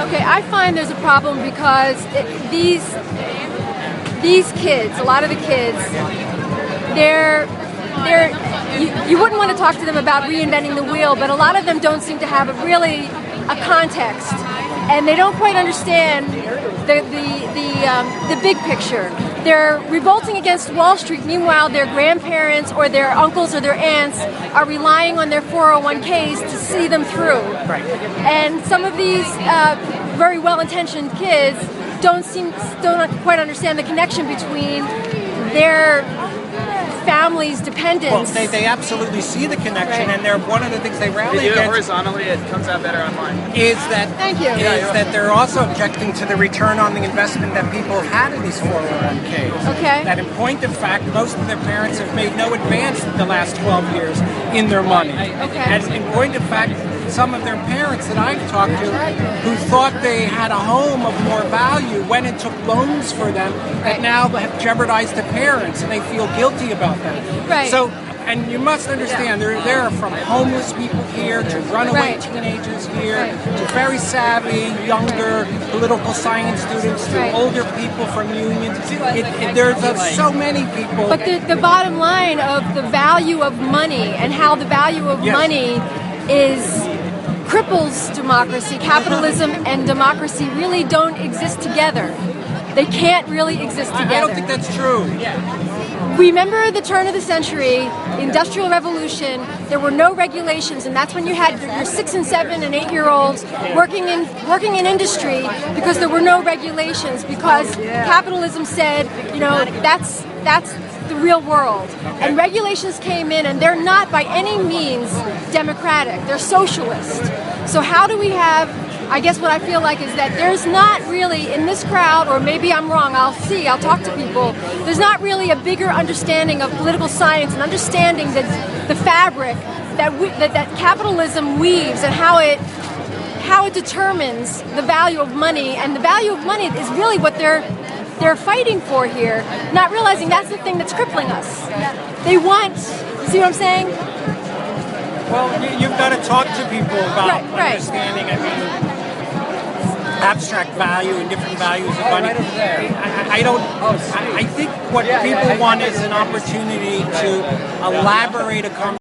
Okay, I find there's a problem because these kids, a lot of the kids, you wouldn't want to talk to them about reinventing the wheel, but a lot of them don't seem to have a context, and they don't quite understand the big picture. They're revolting against Wall Street. Meanwhile, their grandparents or their uncles or their aunts are relying on their 401ks to see them through. Right. And some of these very well-intentioned kids don't quite understand the connection between their family's dependence. Well, they absolutely see the connection, right. And one of the things they rally If you do it against horizontally, it comes out better online. Is that Thank you. Is that they're also objecting to the return on the investment that people had in these 401ks. Okay. That in point of fact, most of their parents have made no advance in the last 12 years in their money. Okay. And in point of fact, some of their parents that I've talked to who thought they had a home of more value went and took loans for them that now have jeopardized the parents, and they feel guilty about that. Right. So, and you must understand, there are from homeless people here to runaway Right. teenagers here Right. to very savvy, younger political science students to Right. older people from unions. There's so many people. But the bottom line of the value of money and how the value of Yes. money cripples democracy. Capitalism and democracy really don't exist together. They can't really exist together. I don't think that's true. Remember the turn of the century, the Industrial Revolution, there were no regulations, and that's when you had your 6 and 7 and 8-year-olds working in industry because there were no regulations, because capitalism said, that's the real world. And regulations came in, and they're not by any means democratic, they're socialist. So how do we have, I guess what I feel like is that there's not really, in this crowd, or maybe I'm wrong, I'll talk to people, there's not really a bigger understanding of political science and understanding the fabric that capitalism weaves and how it determines the value of money. And the value of money is really what they're fighting for here, not realizing that's the thing that's crippling us. They want, you see what I'm saying? Well, you've got to talk to people about Right. understanding, abstract value and different values of money. I think what people want is an opportunity to elaborate a conversation.